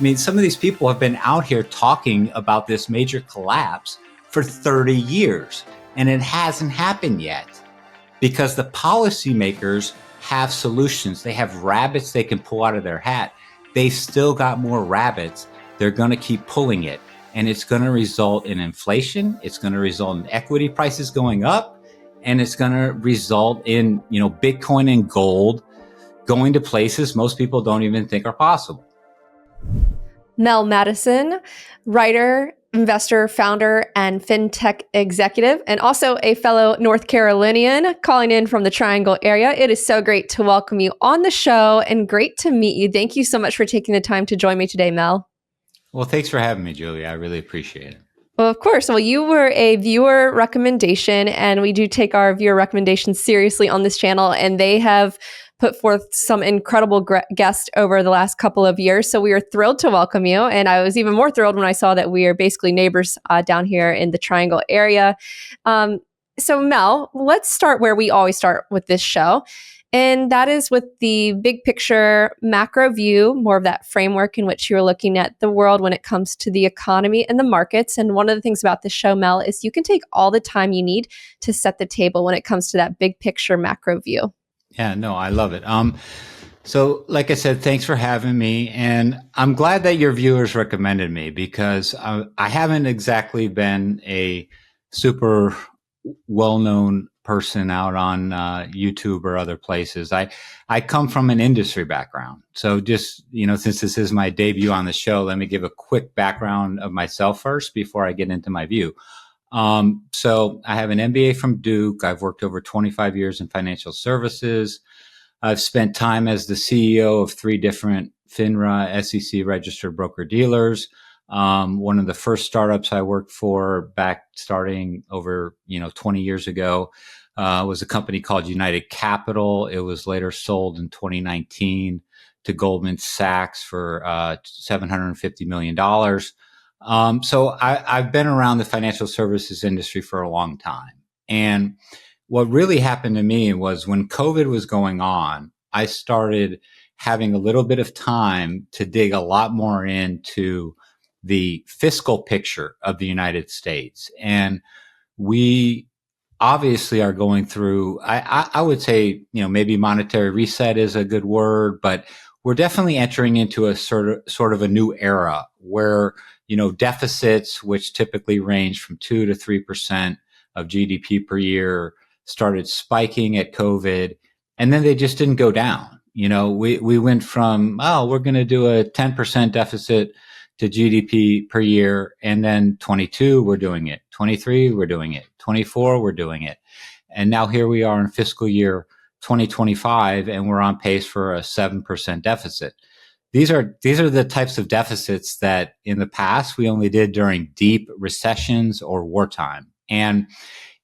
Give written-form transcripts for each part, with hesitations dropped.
I mean, some of these people have been out here talking about this major collapse for 30 years, and it hasn't happened yet because the policymakers have solutions. They have rabbits they can pull out of their hat. They still got more rabbits. They're going to keep pulling it, and it's going to result in inflation. It's going to result in equity prices going up, and it's going to result in, Bitcoin and gold going to places most people don't even think are possible. Mel Mattison, writer, investor, founder, and fintech executive, and also a fellow North Carolinian calling in from the Triangle area. It is so great to welcome you on the show and great to meet you. Thank you so much for taking the time to join me today, Mel. Well, thanks for having me, Julia. I really appreciate it. Well, of course. Well, you were a viewer recommendation, and we do take our viewer recommendations seriously on this channel, and they have put forth some incredible guests over the last couple of years. So we are thrilled to welcome you. And I was even more thrilled when I saw that we are basically neighbors down here in the Triangle area. So Mel, let's start where we always start with this show. And that is with the big picture macro view, more of that framework in which you're looking at the world when it comes to the economy and the markets. And one of the things about this show, Mel, is you can take all the time you need to set the table when it comes to that big picture macro view. Yeah, no, I love it. So like I said, thanks for having me. And I'm glad that your viewers recommended me because I haven't exactly been a super well-known person out on YouTube or other places. I come from an industry background. So just, since this is my debut on the show, let me give a quick background of myself first before I get into my view. So I have an MBA from Duke. I've worked over 25 years in financial services. I've spent time as the CEO of 3 different FINRA SEC registered broker dealers. One of the first startups I worked for back starting over, 20 years ago, was a company called United Capital. It was later sold in 2019 to Goldman Sachs for, $750 million. So I've been around the financial services industry for a long time. And what really happened to me was when COVID was going on, I started having a little bit of time to dig a lot more into the fiscal picture of the United States. And we obviously are going through, I would say, maybe monetary reset is a good word, but we're definitely entering into a sort of a new era where deficits, which typically range from 2 to 3% of GDP per year, started spiking at COVID, and then they just didn't go down. We went from, we're going to do a 10% deficit to GDP per year, and then 22, we're doing it. 23, we're doing it. 24, we're doing it. And now here we are in fiscal year 2025, and we're on pace for a 7% deficit. These are the types of deficits that in the past we only did during deep recessions or wartime. And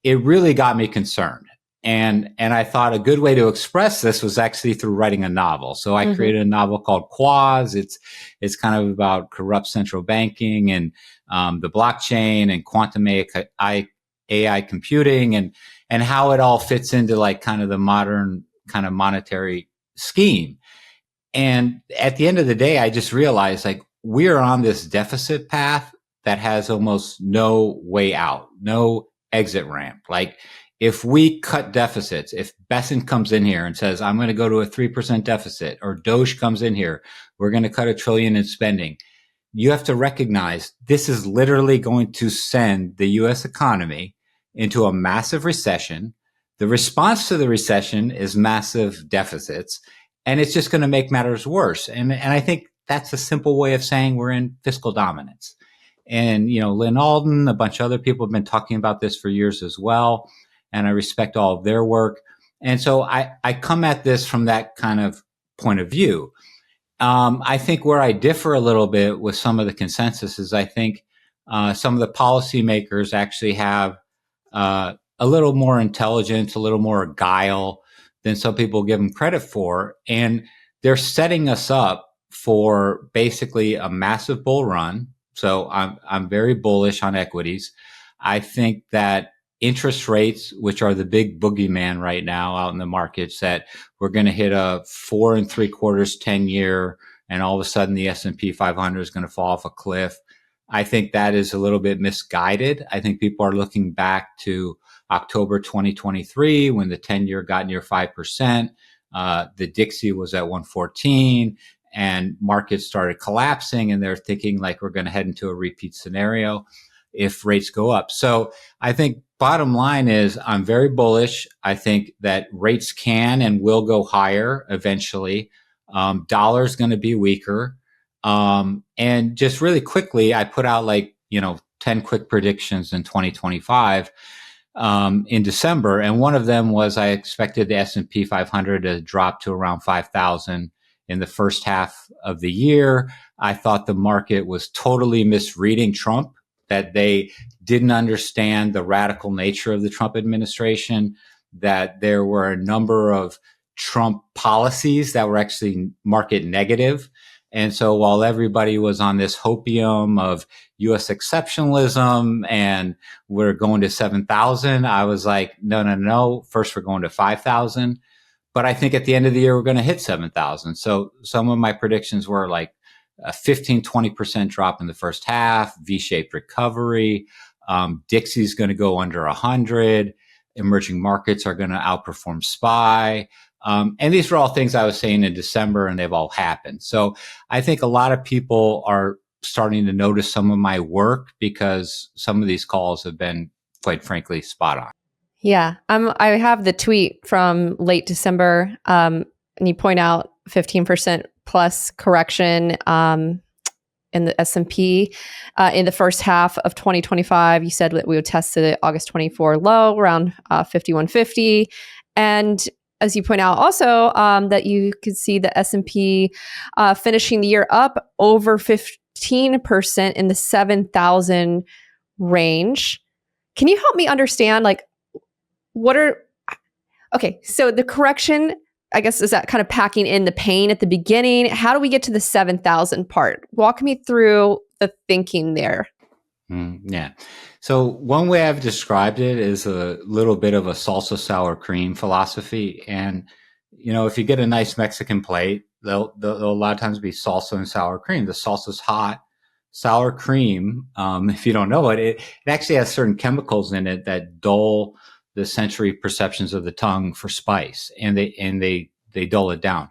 it really got me concerned. And I thought a good way to express this was actually through writing a novel. So I created a novel called Quaz. It's kind of about corrupt central banking and the blockchain and quantum AI computing and how it all fits into like kind of the modern kind of monetary scheme. And at the end of the day, I just realized like we are on this deficit path that has almost no way out, no exit ramp. Like if we cut deficits, if Besant comes in here and says, I'm going to go to a 3% deficit, or Doge comes in here, we're going to cut $1 trillion in spending. You have to recognize this is literally going to send the U.S. economy into a massive recession. The response to the recession is massive deficits. And it's just going to make matters worse. And I think that's a simple way of saying we're in fiscal dominance. And, Lynn Alden, a bunch of other people have been talking about this for years as well. And I respect all of their work. And so I come at this from that kind of point of view. I think where I differ a little bit with some of the consensus is I think some of the policymakers actually have a little more intelligence, a little more guile than some people give them credit for. And they're setting us up for basically a massive bull run. So I'm very bullish on equities. I think that interest rates, which are the big boogeyman right now out in the markets, that we're going to hit a 4 3/4 10-year and all of a sudden the S&P 500 is going to fall off a cliff. I think that is a little bit misguided. I think people are looking back to October 2023 when the 10-year got near 5%. The Dixie was at 114 and markets started collapsing, and they're thinking like we're going to head into a repeat scenario if rates go up. So I think bottom line is I'm very bullish. I think that rates can and will go higher eventually. Dollar's going to be weaker. And just really quickly, I put out 10 quick predictions in 2025 in December. And one of them was I expected the S&P 500 to drop to around 5,000 in the first half of the year. I thought the market was totally misreading Trump, that they didn't understand the radical nature of the Trump administration, that there were a number of Trump policies that were actually market negative. And so while everybody was on this hopium of U.S. exceptionalism and we're going to 7,000, I was like, no. First, we're going to 5,000. But I think at the end of the year, we're going to hit 7,000. So some of my predictions were like a 15-20% drop in the first half, V-shaped recovery. Dixie's going to go under 100. Emerging markets are going to outperform SPY. And these are all things I was saying in December, and they've all happened. So I think a lot of people are starting to notice some of my work because some of these calls have been, quite frankly, spot on. Yeah, I have the tweet from late December, and you point out 15% plus correction in the S&P in the first half of 2025. You said that we would test the August 24 low around 5150, and as you point out also that you could see the S&P finishing the year up over 15% in the 7,000 range. Can you help me understand, so the correction, I guess, is that kind of packing in the pain at the beginning? How do we get to the 7,000 part? Walk me through the thinking there. Yeah. So one way I've described it is a little bit of a salsa sour cream philosophy. And, if you get a nice Mexican plate, they'll a lot of times be salsa and sour cream. The salsa's hot. Sour cream, if you don't know it, it actually has certain chemicals in it that dull the sensory perceptions of the tongue for spice, and they dull it down.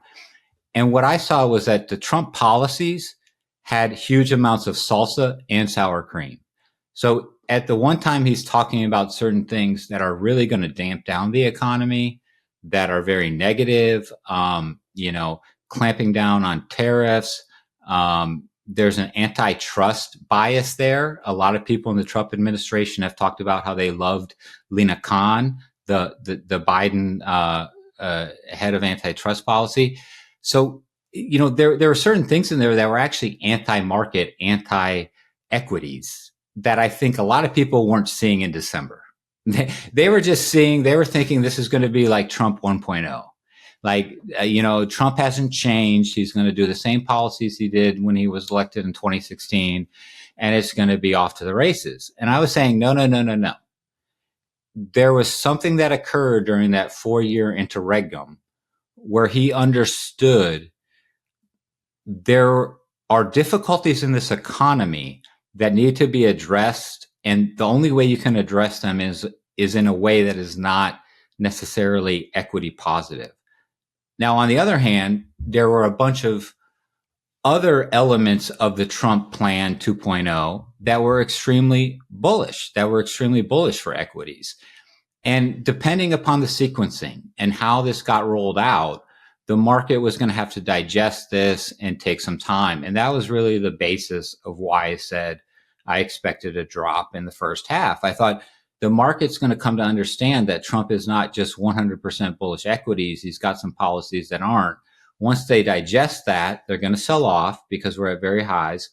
And what I saw was that the Trump policies had huge amounts of salsa and sour cream. So at the one time he's talking about certain things that are really going to damp down the economy, that are very negative, clamping down on tariffs. There's an antitrust bias there. A lot of people in the Trump administration have talked about how they loved Lina Khan, the Biden head of antitrust policy. So, there are certain things in there that were actually anti-market, anti-equities that I think a lot of people weren't seeing in December. They were thinking this is going to be like Trump 1.0. Trump hasn't changed. He's going to do the same policies he did when he was elected in 2016, and it's going to be off to the races. And I was saying, no. There was something that occurred during that 4-year interregnum where he understood there are difficulties in this economy that need to be addressed. And the only way you can address them is in a way that is not necessarily equity positive. Now, on the other hand, there were a bunch of other elements of the Trump plan 2.0 that were extremely bullish for equities. And depending upon the sequencing and how this got rolled out, the market was going to have to digest this and take some time. And that was really the basis of why I said I expected a drop in the first half. I thought the market's going to come to understand that Trump is not just 100% bullish equities. He's got some policies that aren't. Once they digest that, they're going to sell off because we're at very highs.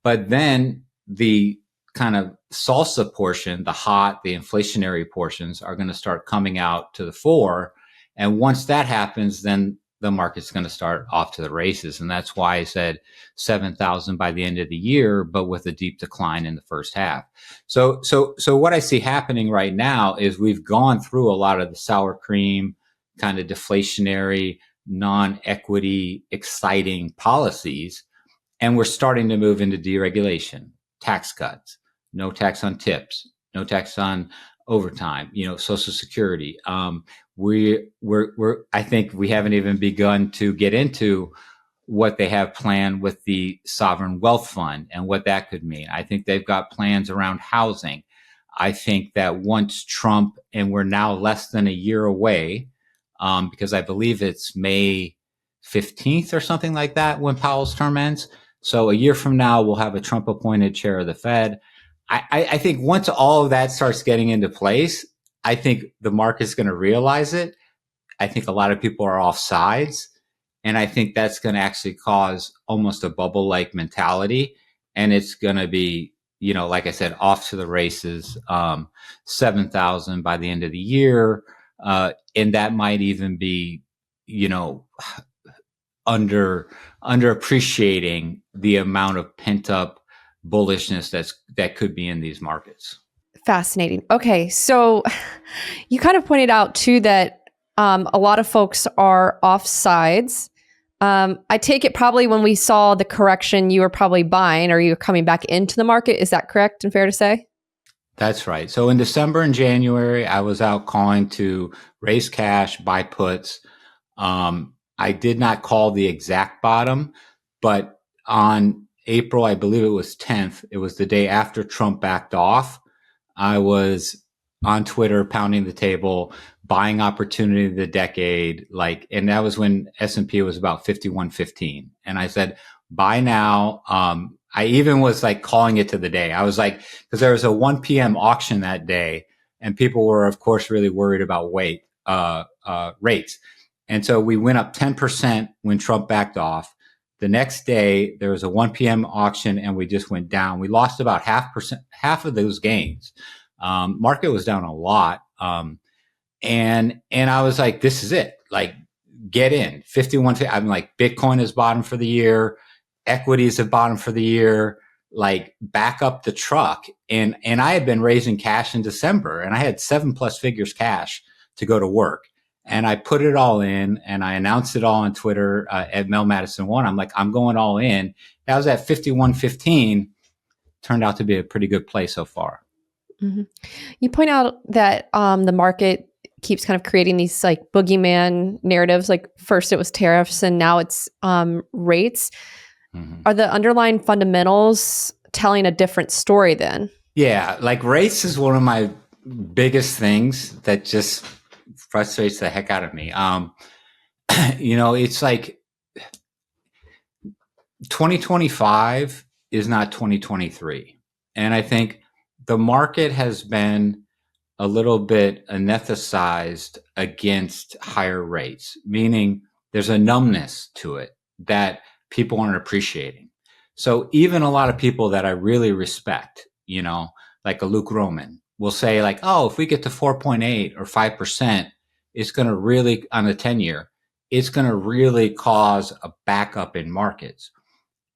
But then the kind of salsa portion, the inflationary portions are going to start coming out to the fore. And once that happens, then the market's going to start off to the races. And that's why I said 7,000 by the end of the year, but with a deep decline in the first half. So what I see happening right now is we've gone through a lot of the sour cream kind of deflationary non-equity exciting policies. And we're starting to move into deregulation, tax cuts, no tax on tips, no tax on overtime, Social Security. I think we haven't even begun to get into what they have planned with the sovereign wealth fund and what that could mean. I think they've got plans around housing. I think that once Trump, and we're now less than a year away, because I believe it's May 15th or something like that when Powell's term ends. So a year from now, we'll have a Trump appointed chair of the Fed. I think once all of that starts getting into place, I think the market's going to realize it. I think a lot of people are off sides. And I think that's going to actually cause almost a bubble-like mentality. And it's going to be, like I said, off to the races, 7,000 by the end of the year. And that might even be, underappreciating the amount of pent-up bullishness that could be in these markets. Fascinating. Okay, so you kind of pointed out too that a lot of folks are off sides. I take it probably when we saw the correction, you were probably buying or you were coming back into the market. Is that correct and fair to say? That's right. So in December and January, I was out calling to raise cash, buy puts. I did not call the exact bottom, but on April, I believe it was 10th, it was the day after Trump backed off. I was on Twitter pounding the table, buying opportunity of the decade, and that was when S&P was about 51.15. And I said, buy now. I even was calling it to the day. I was because there was a 1 p.m. auction that day and people were, of course, really worried about rates. And so we went up 10% when Trump backed off. The next day, there was a 1 p.m. auction and we just went down. We lost about half of those gains. Market was down a lot. And I was like, this is it. Get in 51. I'm Bitcoin is bottom for the year. Equities have bottom for the year. Back up the truck. And I had been raising cash in December and I had 7+ figures cash to go to work. And I put it all in and I announced it all on Twitter at Mel Mattison 1. I'm I'm going all in. That was at 51.15. Turned out to be a pretty good play so far. Mm-hmm. You point out that the market keeps kind of creating these boogeyman narratives. First it was tariffs and now it's rates. Mm-hmm. Are the underlying fundamentals telling a different story then? Yeah, rates is one of my biggest things that just frustrates the heck out of me. It's 2025 is not 2023. And I think the market has been a little bit anesthetized against higher rates, meaning there's a numbness to it that people aren't appreciating. So even a lot of people that I really respect, like a Luke Roman, will say if we get to 4.8 or 5%, it's going to really, on the 10-year, it's going to really cause a backup in markets.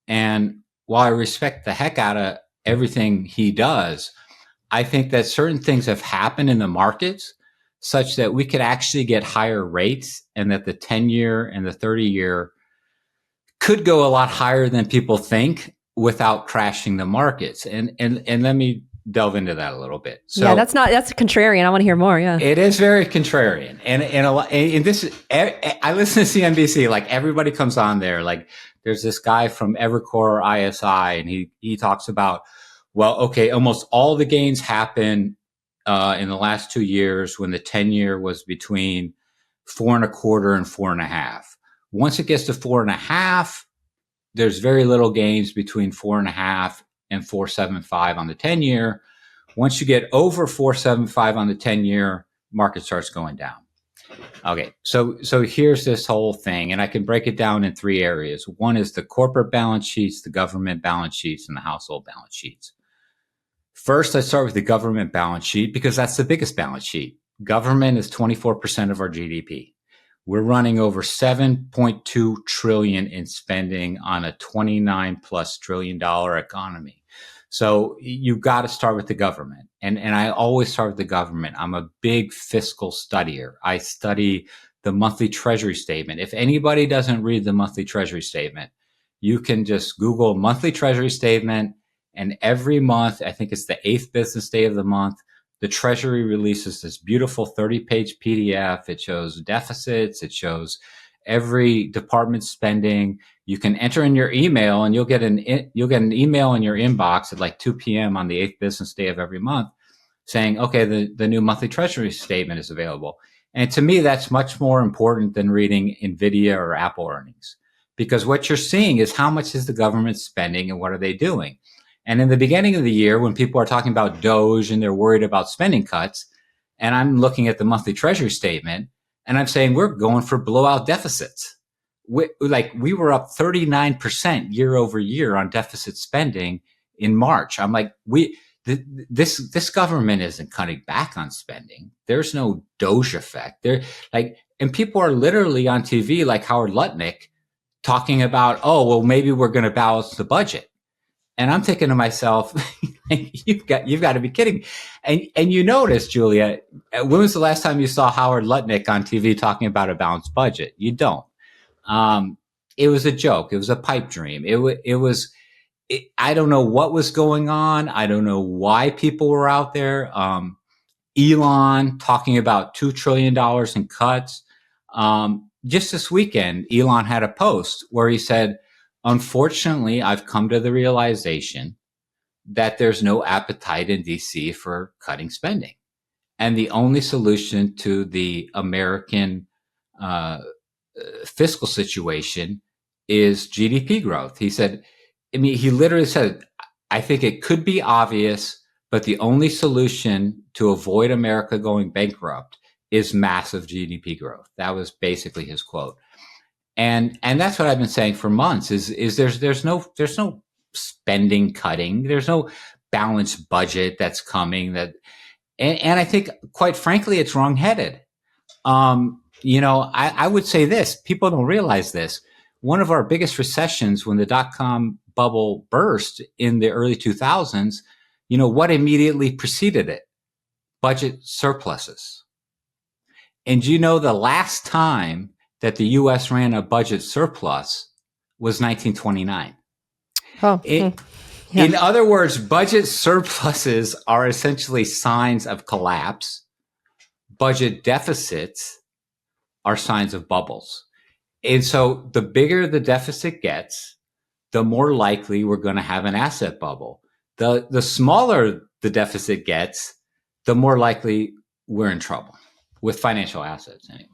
And while I respect the heck out of everything he does, I think that certain things have happened in the markets such that we could actually get higher rates and that the 10-year and the 30-year could go a lot higher than people think without crashing the markets. And let me delve into that a little bit. So yeah, that's contrarian. I want to hear more. Yeah, it is very contrarian. And this is, I listen to CNBC, everybody comes on there. There's this guy from Evercore ISI and he talks about, well, okay, almost all the gains happen in the last 2 years when the 10-year was between 4.25 and 4.5. Once it gets to 4.5, there's very little gains between 4.5 and 4.75 on the 10-year. Once you get over 4.75 on the 10-year, market starts going down. Okay, so here's this whole thing, and I can break it down in 3 areas. One is the corporate balance sheets, the government balance sheets, and the household balance sheets. First, let's start with the government balance sheet because that's the biggest balance sheet. Government is 24% of our GDP. We're running over $7.2 trillion in spending on a $29+ trillion economy. So you've got to start with the government. And I always start with the government. I'm a big fiscal studier. I study the monthly Treasury statement. If anybody doesn't read the monthly Treasury statement, you can just Google monthly Treasury statement, and every month, I think it's the 8th business day of the month, the Treasury releases this beautiful 30-page PDF. It shows deficits. It shows every department spending. You can enter in your email, and you'll get an email in your inbox at like 2 p.m. on the 8th business day of every month saying, okay, the new monthly Treasury statement is available. And to me, that's much more important than reading NVIDIA or Apple earnings, because what you're seeing is how much is the government spending and what are they doing. And in the beginning of the year, when people are talking about Doge and they're worried about spending cuts, and I'm looking at the monthly Treasury statement and I'm saying we're going for blowout deficits. We were up 39% year over year on deficit spending in March. I'm like, this government isn't cutting back on spending. There's no Doge effect. And people are literally on TV like Howard Lutnick talking about, oh, well, maybe we're going to balance the budget. And I'm thinking to myself, you've got to be kidding. And you notice, Julia, when was the last time you saw Howard Lutnick on TV talking about a balanced budget? You don't. It was a joke. It was a pipe dream. I don't know what was going on. I don't know why people were out there. Elon talking about $2 trillion in cuts. Just this weekend, Elon had a post where he said, unfortunately, I've come to the realization that there's no appetite in DC for cutting spending. And the only solution to the American fiscal situation is GDP growth. He said, he literally said, I think it could be obvious, but the only solution to avoid America going bankrupt is massive GDP growth. That was basically his quote. And that's what I've been saying for months is there's no spending cutting. There's no balanced budget that's coming and I think, quite frankly, it's wrongheaded. I would say this, people don't realize this. One of our biggest recessions, when the dot-com bubble burst in the early 2000s, what immediately preceded it? Budget surpluses. And the last time that the U.S. ran a budget surplus was 1929. Oh, yeah. In other words, budget surpluses are essentially signs of collapse. Budget deficits are signs of bubbles. And so the bigger the deficit gets, the more likely we're going to have an asset bubble. The smaller the deficit gets, the more likely we're in trouble with financial assets anyways.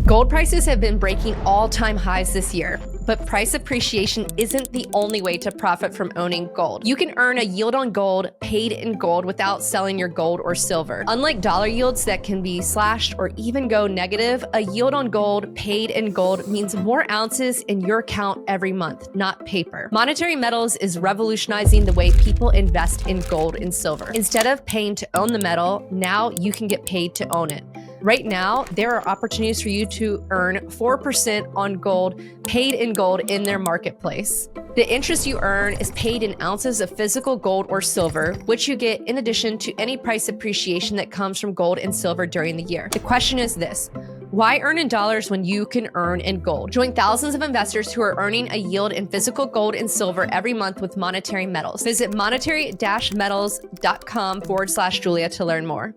Gold prices have been breaking all-time highs this year, but price appreciation isn't the only way to profit from owning gold. You can earn a yield on gold paid in gold without selling your gold or silver. Unlike dollar yields that can be slashed or even go negative, a yield on gold paid in gold means more ounces in your account every month, not paper. Monetary Metals is revolutionizing the way people invest in gold and silver. Instead of paying to own the metal, now you can get paid to own it. Right now, there are opportunities for you to earn 4% on gold paid in gold in their marketplace. The interest you earn is paid in ounces of physical gold or silver, which you get in addition to any price appreciation that comes from gold and silver during the year. The question is this: why earn in dollars when you can earn in gold? Join thousands of investors who are earning a yield in physical gold and silver every month with Monetary Metals. Visit monetary-metals.com/Julia to learn more.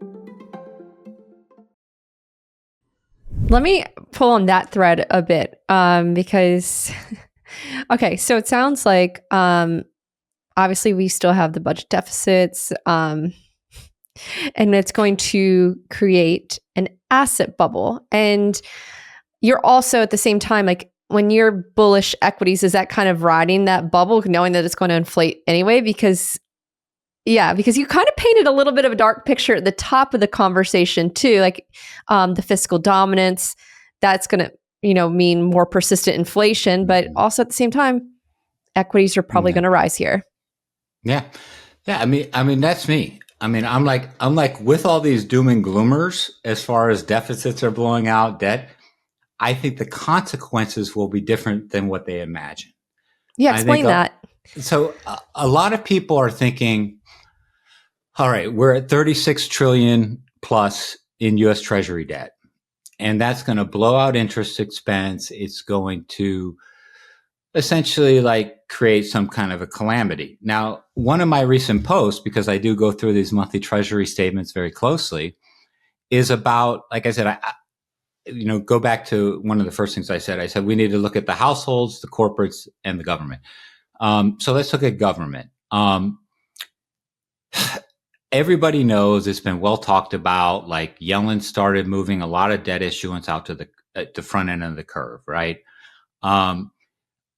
Let me pull on that thread a bit because, okay, so it sounds like obviously we still have the budget deficits and it's going to create an asset bubble. And you're also at the same time, like when you're bullish equities, is that kind of riding that bubble, knowing that it's going to inflate anyway? Because you kind of painted a little bit of a dark picture at the top of the conversation too, like the fiscal dominance, that's going to, mean more persistent inflation, but also at the same time, equities are probably going to rise here. Yeah. I mean, that's me. I mean, I'm like with all these doom and gloomers, as far as deficits are blowing out, debt, I think the consequences will be different than what they imagine. Yeah. Explain that. So a lot of people are thinking, all right, we're at 36 trillion plus in U.S. Treasury debt. and that's going to blow out interest expense. It's going to essentially like create some kind of a calamity. Now, one of my recent posts, because I do go through these monthly Treasury statements very closely, is about, like I said, go back to one of the first things I said. I said we need to look at the households, the corporates, and the government. So let's look at government. Everybody knows it's been well talked about. Like Yellen started moving a lot of debt issuance out to the front end of the curve, right?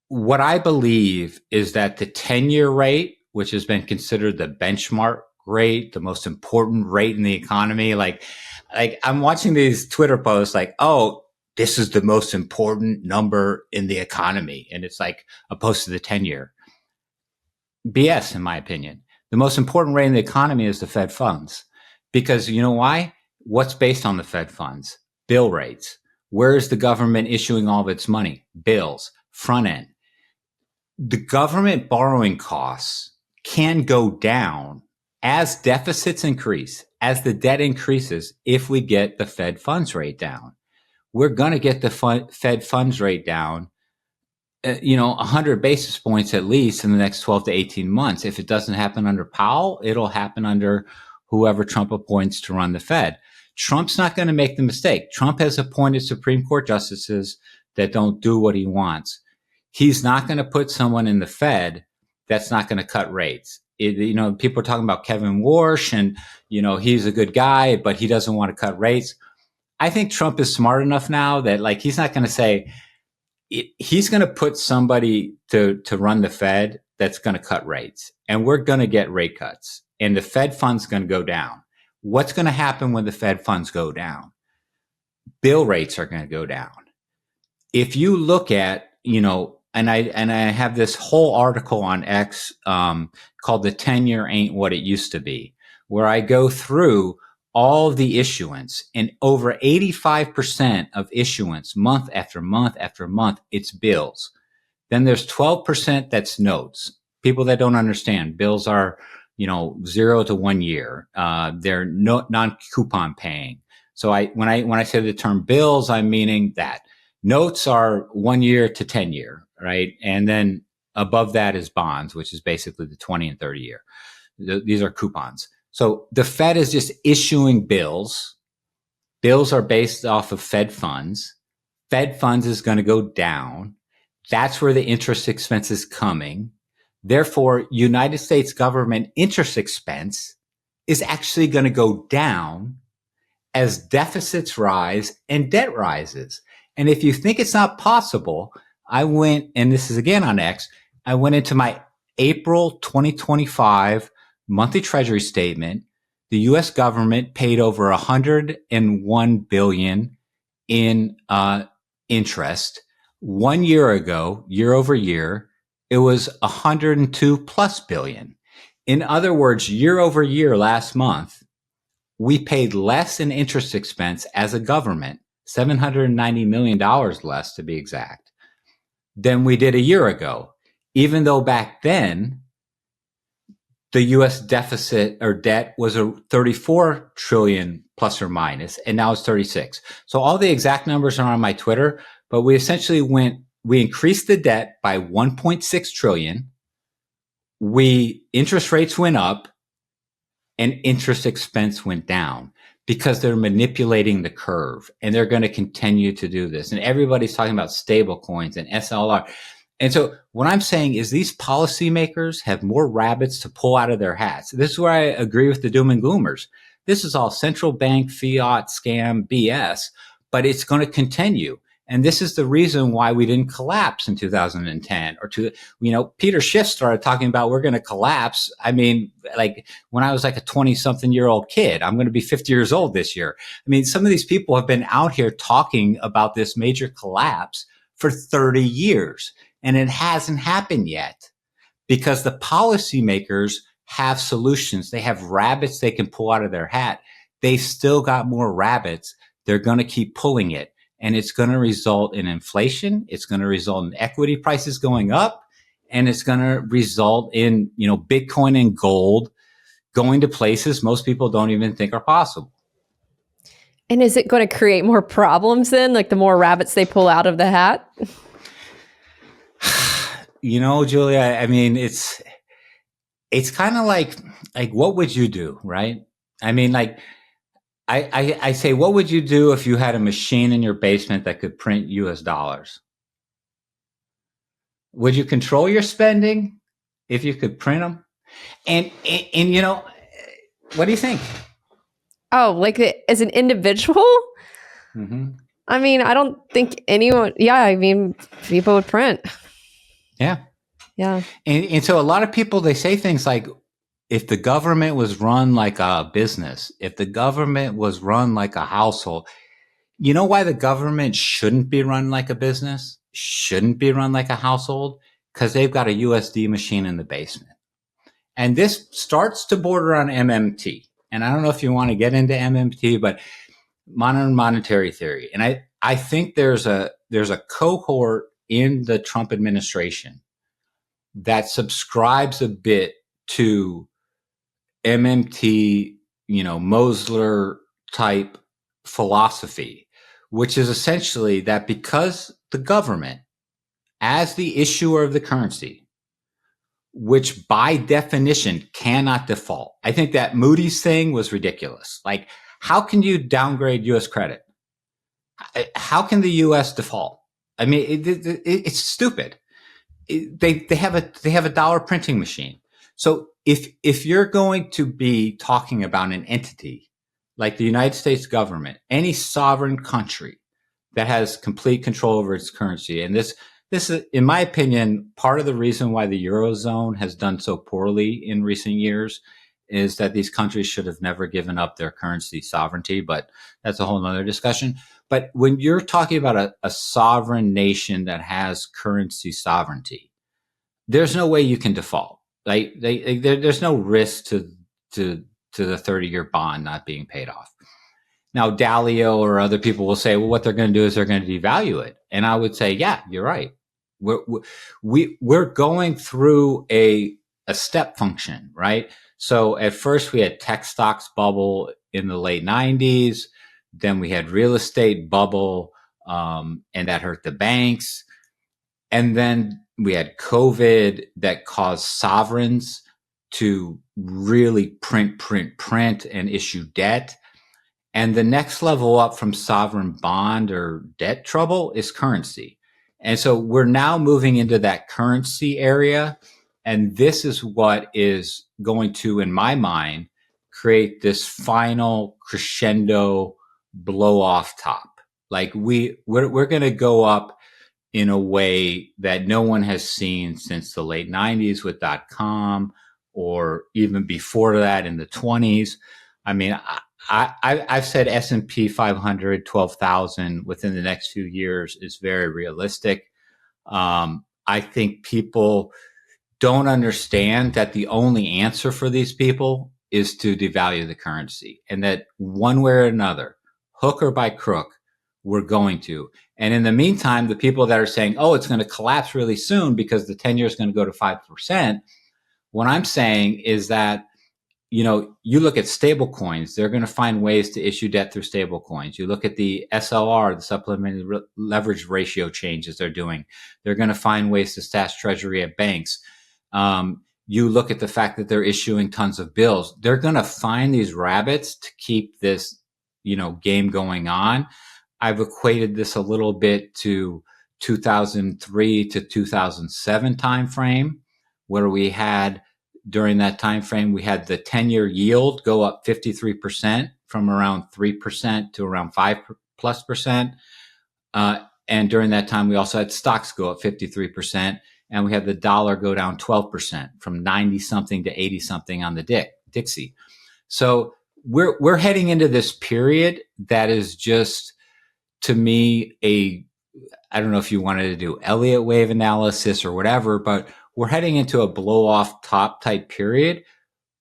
What I believe is that the 10-year rate, which has been considered the benchmark rate, the most important rate in the economy, like I'm watching these Twitter posts like, oh, this is the most important number in the economy. And it's like opposed to the 10-year. BS, in my opinion. The most important rate in the economy is the Fed funds. Because you know why? What's based on the Fed funds? Bill rates. Where is the government issuing all of its money? Bills, front end. The government borrowing costs can go down as deficits increase, as the debt increases, if we get the Fed funds rate down. We're going to get the Fed funds rate down, 100 basis points at least in the next 12 to 18 months. If it doesn't happen under Powell, it'll happen under whoever Trump appoints to run the Fed. Trump's not going to make the mistake. Trump has appointed Supreme Court justices that don't do what he wants. He's not going to put someone in the Fed that's not going to cut rates. People are talking about Kevin Warsh and, he's a good guy, but he doesn't want to cut rates. I think Trump is smart enough now that like, he's not going to say, he's going to put somebody to run the Fed that's going to cut rates, and we're going to get rate cuts, and the Fed funds going to go down. What's going to happen when the Fed funds go down? Bill rates are going to go down. If you look at, and I have this whole article on X called "The 10-Year Ain't What It Used to Be," where I go through all of the issuance, and over 85% of issuance month after month after month, it's bills. Then there's 12% that's notes. People that don't understand, bills are, 0 to 1 year. They're non-coupon paying. So when I say the term bills, I'm meaning that notes are 1 year to 10 year, right? And then above that is bonds, which is basically the 20 and 30 year. These are coupons. So the Fed is just issuing bills. Bills are based off of Fed funds. Fed funds is going to go down. That's where the interest expense is coming. Therefore, United States government interest expense is actually going to go down as deficits rise and debt rises. And if you think it's not possible, I went, and this is again on X, I went into my April 2025 monthly Treasury statement. The U.S. government paid over $101 billion in interest. 1 year ago, year over year, it was 102 plus billion. In other words, year over year, last month, we paid less in interest expense as a government, $790 million less to be exact, than we did a year ago. Even though back then, the U.S. deficit or debt was a 34 trillion plus or minus, and now it's 36. So all the exact numbers are on my Twitter, but we essentially we increased the debt by 1.6 trillion. Interest rates went up and interest expense went down because they're manipulating the curve, and they're going to continue to do this. And everybody's talking about stable coins and SLR. And so what I'm saying is these policymakers have more rabbits to pull out of their hats. This is where I agree with the doom and gloomers. This is all central bank fiat scam BS, but it's going to continue. And this is the reason why we didn't collapse in 2010 Peter Schiff started talking about we're going to collapse. I mean, like when I was like a 20-something-year-old kid, I'm going to be 50 years old this year. I mean, some of these people have been out here talking about this major collapse for 30 years. And it hasn't happened yet because the policymakers have solutions. They have rabbits they can pull out of their hat. They've still got more rabbits. They're going to keep pulling it. And it's going to result in inflation. It's going to result in equity prices going up. And it's going to result in, Bitcoin and gold going to places most people don't even think are possible. And is it going to create more problems then? Like the more rabbits they pull out of the hat? Julia, I mean, it's kind of like what would you do, right? I mean, like I say, what would you do if you had a machine in your basement that could print US dollars? Would you control your spending if you could print them? And what do you think? Oh, like as an individual? Mm-hmm. I mean, I don't think anyone, yeah, I mean, people would print. Yeah. Yeah. And so a lot of people, they say things like, if the government was run like a business, if the government was run like a household, you know why the government shouldn't be run like a business, shouldn't be run like a household? Because they've got a USD machine in the basement. And this starts to border on MMT. And I don't know if you want to get into MMT, but modern monetary theory. And I think there's a cohort in the Trump administration that subscribes a bit to MMT, Mosler type philosophy, which is essentially that because the government, as the issuer of the currency, which by definition cannot default. I think that Moody's thing was ridiculous. Like, how can you downgrade U.S. credit? How can the U.S. default? I mean, it's stupid. They have a dollar printing machine. So if you're going to be talking about an entity like the United States government, any sovereign country that has complete control over its currency, and this is, in my opinion, part of the reason why the Eurozone has done so poorly in recent years is that these countries should have never given up their currency sovereignty, but that's a whole nother discussion. But when you're talking about a sovereign nation that has currency sovereignty, there's no way you can default. Like there's no risk to the 30-year bond not being paid off. Now, Dalio or other people will say, well, what they're going to do is they're going to devalue it. And I would say, yeah, you're right. We're going through a step function, right? So at first we had tech stocks bubble in the late 90s. Then we had real estate bubble, and that hurt the banks. And then we had COVID that caused sovereigns to really print and issue debt. And the next level up from sovereign bond or debt trouble is currency. And so we're now moving into that currency area. And this is what is going to, in my mind, create this final crescendo blow off top. Like we're going to go up in a way that no one has seen since the late 90s with .com, or even before that in the 20s. I mean, I've said S&P 500, 12,000 within the next few years is very realistic. I think people don't understand that the only answer for these people is to devalue the currency, and that one way or another, hook or by crook, we're going to. And in the meantime, the people that are saying, oh, it's going to collapse really soon because the 10-year is going to go to 5%. What I'm saying is that, you look at stable coins, they're going to find ways to issue debt through stable coins. You look at the SLR, the supplementary leverage ratio changes they're doing. They're going to find ways to stash treasury at banks. You look at the fact that they're issuing tons of bills. They're going to find these rabbits to keep this, game going on. I've equated this a little bit to 2003 to 2007 timeframe, where we had, during that time frame, we had the 10-year yield go up 53% from around 3% to around 5+%. And during that time, we also had stocks go up 53%, and we had the dollar go down 12% from 90 something to 80 something on the Dixie. So we're heading into this period that is just, to me, I don't know if you wanted to do Elliott wave analysis or whatever, but we're heading into a blow off top type period,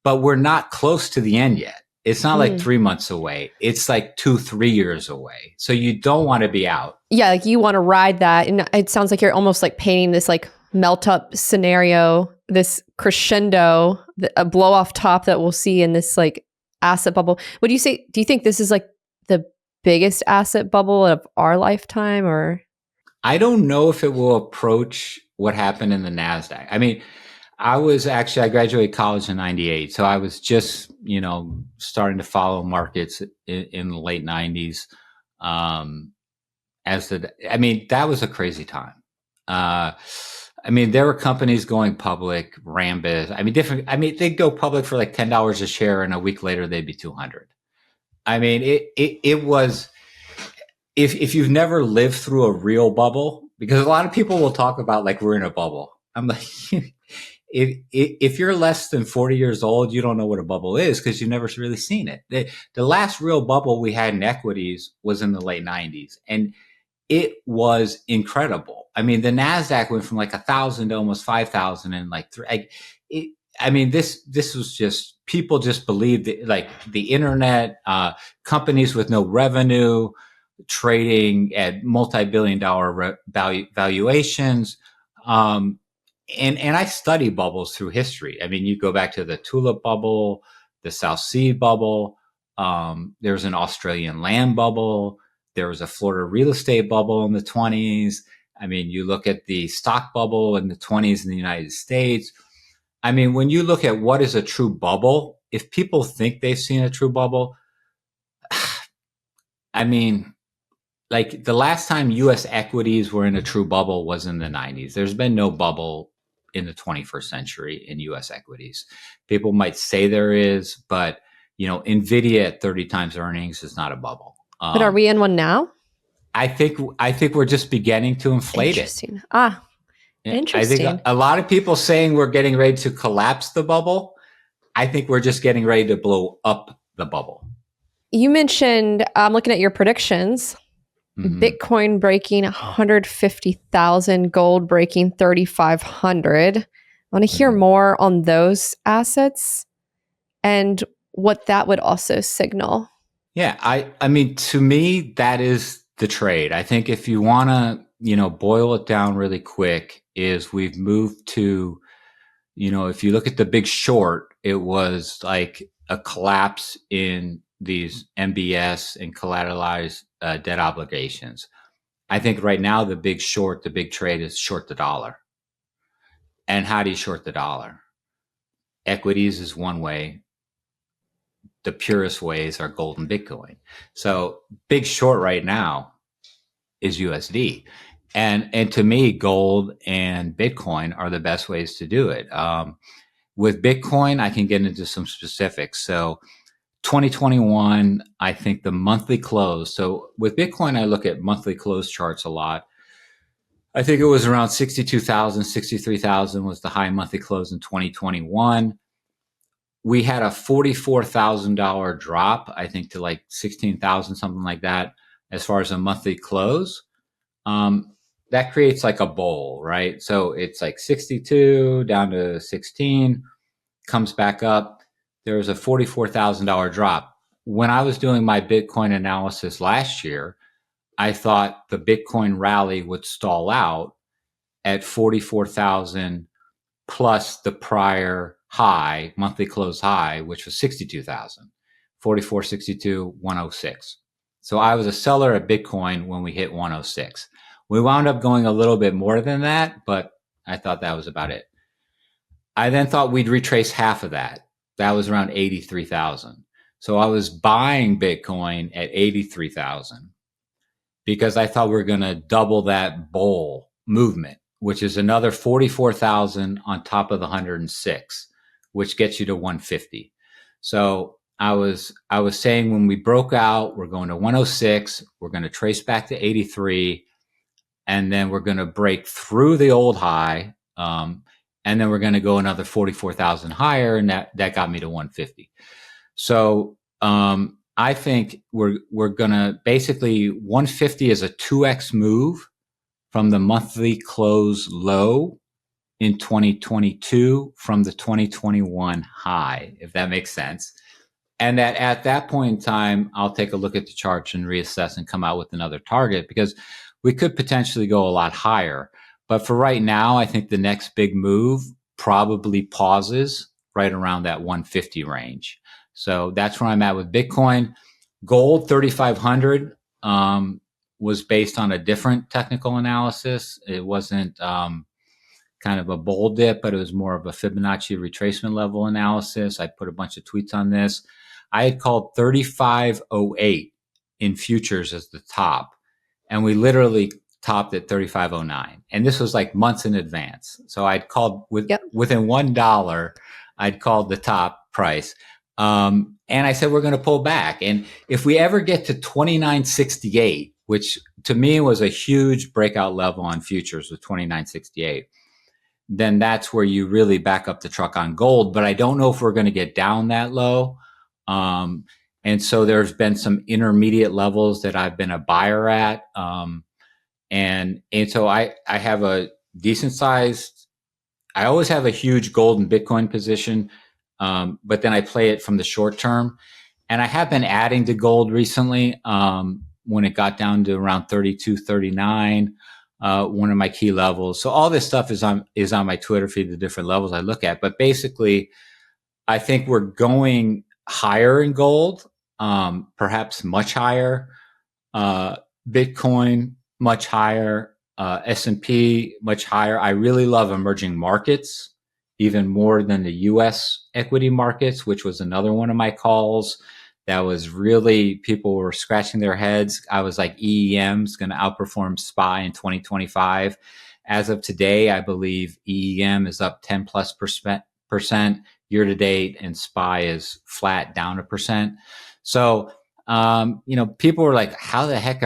but we're not close to the end yet. It's not like 3 months away. It's like 2-3 years away. So you don't want to be out. Yeah. Like you want to ride that. And it sounds like you're almost like painting this like melt up scenario, this crescendo, a blow off top that we'll see in this like asset bubble. What do you say? Do you think this is like the biggest asset bubble of our lifetime, or? I don't know if it will approach what happened in the NASDAQ. I mean, I graduated college in 98. So I was just, starting to follow markets in the late 90s. That was a crazy time. There were companies going public, Rambus. They'd go public for like $10 a share, and a week later they'd be 200. It was, if you've never lived through a real bubble, because a lot of people will talk about like we're in a bubble. I'm like, if you're less than 40 years old, you don't know what a bubble is because you've never really seen it. The last real bubble we had in equities was in the late 90s, and it was incredible. The NASDAQ went from like 1,000 to almost 5,000 in like this was just, people just believed it, like the internet, companies with no revenue, trading at multi-billion-dollar valuations. And I study bubbles through history. You go back to the tulip bubble, the South Sea bubble. There was an Australian land bubble. There was a Florida real estate bubble in the 20s. You look at the stock bubble in the 20s in the United States. When you look at what is a true bubble, if people think they've seen a true bubble, like the last time U.S. equities were in a true bubble was in the 90s. There's been no bubble in the 21st century in U.S. equities. People might say there is, but Nvidia at 30 times earnings is not a bubble. But are we in one now? I think we're just beginning to inflate Interesting. it. Interesting. I think a lot of people saying we're getting ready to collapse the bubble. I think we're just getting ready to blow up the bubble. You mentioned, I'm looking at your predictions, Bitcoin breaking 150,000, gold breaking 3,500. I want to hear more on those assets and what that would also signal. Yeah, to me, that is the trade. I think if you want to, boil it down really quick, is we've moved to, if you look at the Big Short, it was like a collapse in these MBS and collateralized debt obligations. I think right now the Big Short, the big trade is short the dollar. And how do you short the dollar? Equities is one way. The purest ways are gold and Bitcoin. So Big Short right now is USD. And to me, gold and Bitcoin are the best ways to do it. With Bitcoin, I can get into some specifics. So 2021, I think the monthly close. So with Bitcoin, I look at monthly close charts a lot. I think it was around 62,000, 63,000 was the high monthly close in 2021. We had a $44,000 drop, I think, to like 16,000, something like that, as far as a monthly close. That creates like a bowl, right? So it's like 62 down to 16, comes back up. There was a $44,000 drop. When I was doing my Bitcoin analysis last year, I thought the Bitcoin rally would stall out at 44,000 plus the prior high, monthly close high, which was 62,000, 44, 62, 106. So I was a seller at Bitcoin when we hit 106. We wound up going a little bit more than that, but I thought that was about it. I then thought we'd retrace half of that. That was around 83,000. So I was buying Bitcoin at 83,000 because I thought we were going to double that bull movement, which is another 44,000 on top of the 106, which gets you to 150. So I was saying when we broke out, we're going to 106, we're going to trace back to 83, and then we're going to break through the old high, and then we're going to go another 44,000 higher, and that got me to 150. So I think we're going to basically 150 is a 2x move from the monthly close low in 2022 from the 2021 high, if that makes sense. And that at that point in time, I'll take a look at the charts and reassess and come out with another target because we could potentially go a lot higher. But for right now, I think the next big move probably pauses right around that 150 range. So that's where I'm at with Bitcoin. Gold 3,500 was based on a different technical analysis. It wasn't kind of a bull dip, but it was more of a Fibonacci retracement level analysis. I put a bunch of tweets on this. I had called 3,508 in futures as the top, and we literally topped at 3,509. And this was like months in advance. So I'd called within $1, I'd called the top price. And I said, we're going to pull back. And if we ever get to 29.68, which to me was a huge breakout level on futures with 29.68, then that's where you really back up the truck on gold. But I don't know if we're going to get down that low. And so there's been some intermediate levels that I've been a buyer at. And so I have a decent sized, I always have a huge gold and Bitcoin position. But then I play it from the short term. And I have been adding to gold recently. When it got down to around 32, 39, one of my key levels. So all this stuff is on my Twitter feed, the different levels I look at. But basically, I think we're going higher in gold, perhaps much higher. Bitcoin, much higher. S&P, much higher. I really love emerging markets, even more than the U.S. equity markets, which was another one of my calls. That was really, people were scratching their heads. I was like, EEM is going to outperform SPY in 2025. As of today, I believe EEM is up 10 plus percent year to date, and SPY is flat down 1%. So, people were like, how the heck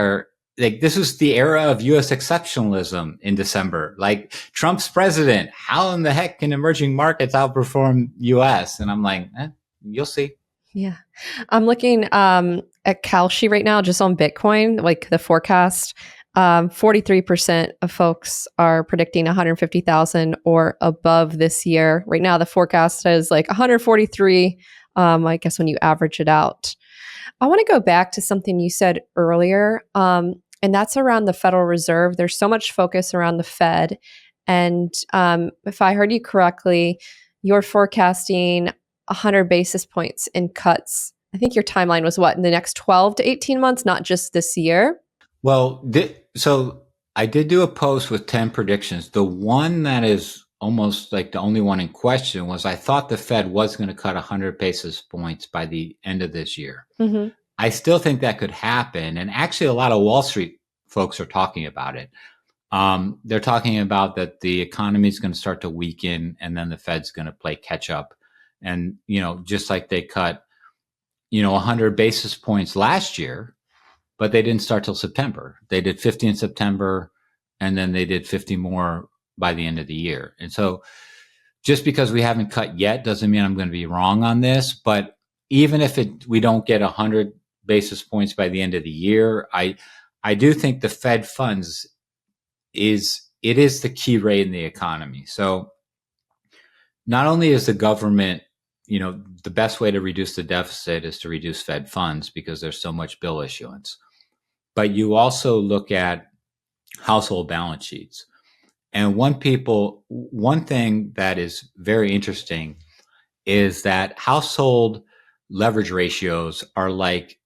this is the era of U.S. exceptionalism in December. Like, Trump's president, how in the heck can emerging markets outperform U.S.? And I'm like, you'll see. Yeah. I'm looking at Kalshi right now, just on Bitcoin, like the forecast. 43% of folks are predicting 150,000 or above this year. Right now, the forecast is like 143, I guess, when you average it out. I want to go back to something you said earlier, and that's around the Federal Reserve. There's so much focus around the Fed. And if I heard you correctly, you're forecasting 100 basis points in cuts. I think your timeline was what, in the next 12 to 18 months, not just this year? Well, so I did do a post with 10 predictions. The one that is almost like the only one in question was I thought the Fed was going to cut 100 basis points by the end of this year. Mm-hmm. I still think that could happen. And actually, a lot of Wall Street folks are talking about it. They're talking about that the economy is going to start to weaken, and then the Fed's going to play catch up. And, just like they cut, 100 basis points last year, but they didn't start till September. They did 50 in September, and then they did 50 more by the end of the year. And so just because we haven't cut yet doesn't mean I'm going to be wrong on this. But even if we don't get 100 basis points by the end of the year, I do think the Fed funds is the key rate in the economy. So not only is the government, the best way to reduce the deficit is to reduce Fed funds because there's so much bill issuance. But you also look at household balance sheets. And one thing that is very interesting is that household leverage ratios are like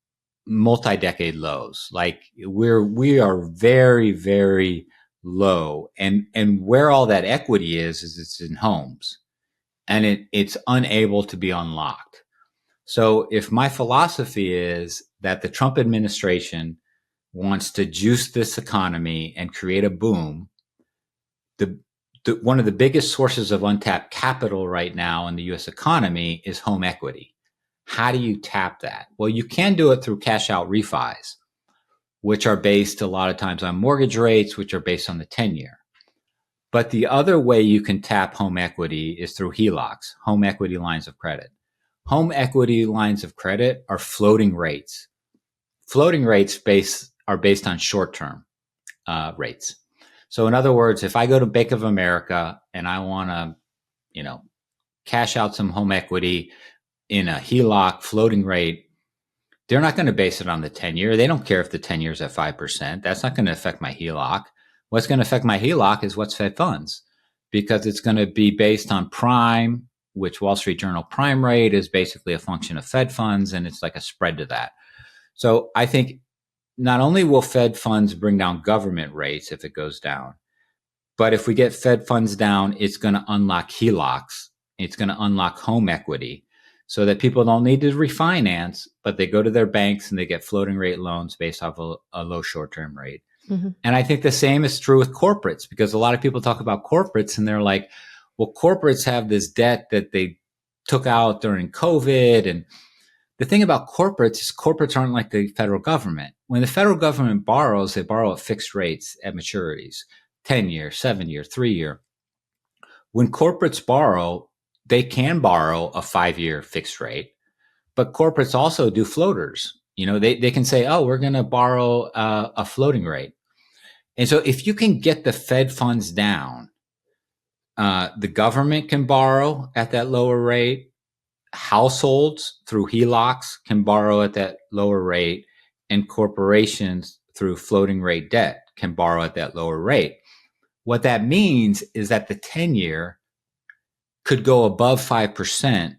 multi-decade lows. Like we are very, very low. And where all that equity is it's in homes. And it's unable to be unlocked. So if my philosophy is that the Trump administration wants to juice this economy and create a boom, one of the biggest sources of untapped capital right now in the U.S. economy is home equity. How do you tap that? Well, you can do it through cash out refis, which are based a lot of times on mortgage rates, which are based on the 10-year. But the other way you can tap home equity is through HELOCs, home equity lines of credit. Home equity lines of credit are floating rates. Floating rates are based on short-term rates. So in other words, if I go to Bank of America and I want to, cash out some home equity in a HELOC floating rate, they're not going to base it on the 10-year. They don't care if the 10-year is at 5%. That's not going to affect my HELOC. What's going to affect my HELOC is what's Fed funds, because it's going to be based on prime, which Wall Street Journal prime rate is basically a function of Fed funds, and it's like a spread to that. So I think not only will Fed funds bring down government rates if it goes down, but if we get Fed funds down, it's going to unlock HELOCs. It's going to unlock home equity so that people don't need to refinance, but they go to their banks and they get floating rate loans based off a low short-term rate. Mm-hmm. And I think the same is true with corporates, because a lot of people talk about corporates and they're like, well, corporates have this debt that they took out during COVID. And the thing about corporates is corporates aren't like the federal government. When the federal government borrows, they borrow at fixed rates at maturities, 10-year, 7-year, 3-year. When corporates borrow, they can borrow a 5-year fixed rate, but corporates also do floaters. You know, they can say, oh, we're going to borrow a floating rate. And so if you can get the Fed funds down, the government can borrow at that lower rate. Households through HELOCs can borrow at that lower rate, and corporations through floating rate debt can borrow at that lower rate. What that means is that the 10-year could go above 5%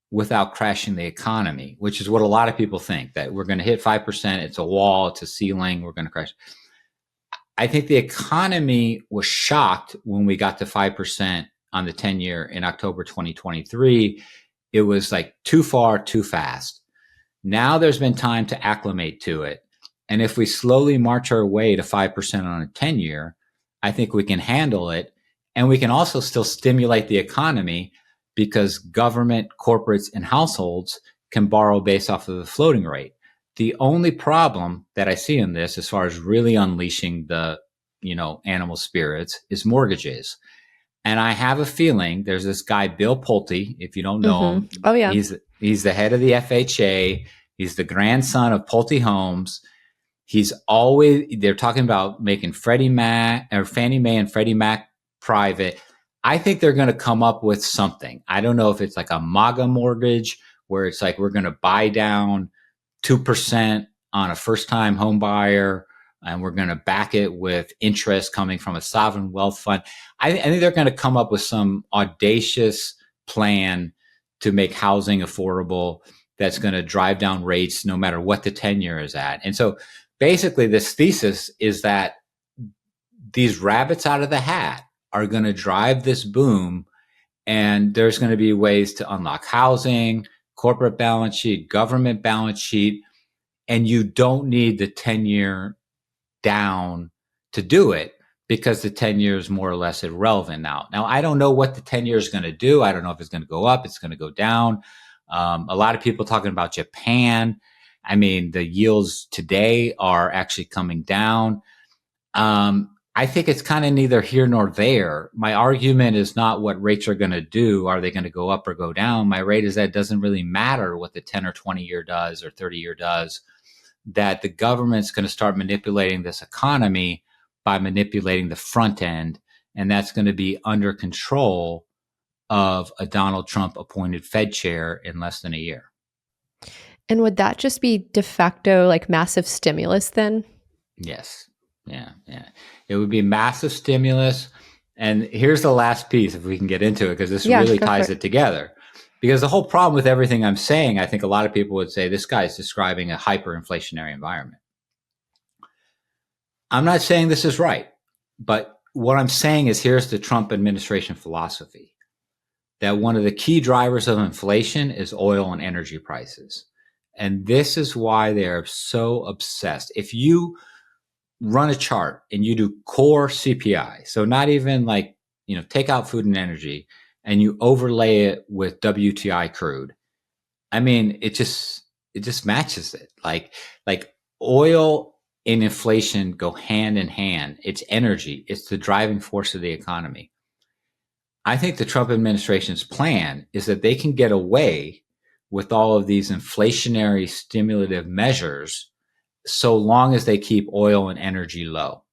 without crashing the economy, which is what a lot of people think, that we're going to hit 5%. It's a wall, it's a ceiling, we're going to crash. I think the economy was shocked when we got to 5% on the 10-year in October 2023. It was like too far, too fast. Now there's been time to acclimate to it. And if we slowly march our way to 5% on a 10-year, I think we can handle it. And we can also still stimulate the economy, because government, corporates, and households can borrow based off of the floating rate. The only problem that I see in this, as far as really unleashing the, animal spirits, is mortgages. And I have a feeling there's this guy, Bill Pulte, if you don't know him. Oh, yeah. He's the head of the FHA. He's the grandson of Pulte Homes. They're talking about making Fannie Mae and Freddie Mac private. I think they're going to come up with something. I don't know if it's like a MAGA mortgage, where it's like, we're going to buy down 2% on a first-time home buyer, and we're going to back it with interest coming from a sovereign wealth fund. I think they're going to come up with some audacious plan to make housing affordable that's going to drive down rates no matter what the 10-year is at. And so basically this thesis is that these rabbits out of the hat are going to drive this boom, and there's going to be ways to unlock housing, corporate balance sheet, government balance sheet, and you don't need the 10-year down to do it, because the 10-year is more or less irrelevant now. Now, I don't know what the 10-year is going to do. I don't know if it's going to go up, it's going to go down. A lot of people talking about Japan. I mean, the yields today are actually coming down. I think it's kind of neither here nor there. My argument is not what rates are going to do. Are they going to go up or go down? My rate is that it doesn't really matter what the 10 or 20-year does or 30-year does, that the government's going to start manipulating this economy by manipulating the front end. And that's going to be under control of a Donald Trump appointed Fed chair in less than a year. And would that just be de facto like massive stimulus then? Yes. Yeah. It would be massive stimulus. And here's the last piece, if we can get into it, because this really ties it together. Because the whole problem with everything I'm saying, I think a lot of people would say this guy's describing a hyperinflationary environment. I'm not saying this is right, but what I'm saying is, here's the Trump administration philosophy, that one of the key drivers of inflation is oil and energy prices. And this is why they're so obsessed. If you run a chart and you do core CPI, so not even like, take out food and energy, and you overlay it with WTI crude, I mean, it just matches it. Like oil and inflation go hand in hand. It's energy. It's the driving force of the economy. I think the Trump administration's plan is that they can get away with all of these inflationary stimulative measures so long as they keep oil and energy low.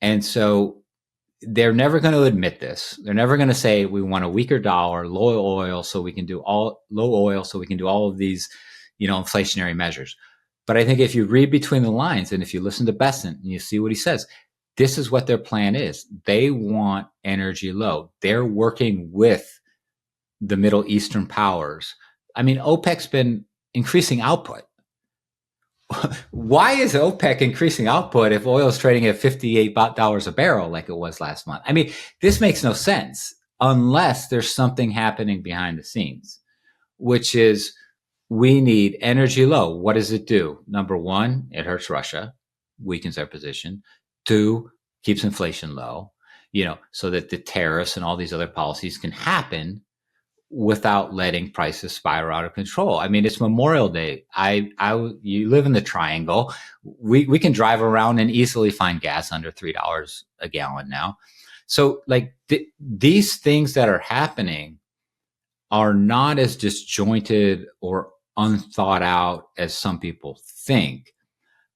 And so they're never going to admit this. They're never going to say, we want a weaker dollar, low oil, so we can do all of these, inflationary measures. But I think if you read between the lines, and if you listen to Besant and you see what he says, this is what their plan is. They want energy low. They're working with the Middle Eastern powers. I mean, OPEC's been increasing output. why is OPEC increasing output if oil is trading at $58 a barrel like it was last month? I mean, this makes no sense unless there's something happening behind the scenes, which is we need energy low. What does it do? Number one, it hurts Russia, weakens their position. Two, keeps inflation low, so that the tariffs and all these other policies can happen without letting prices spiral out of control. I mean, it's Memorial Day. You live in the Triangle. We can drive around and easily find gas under $3 a gallon now. So like these things that are happening are not as disjointed or unthought out as some people think.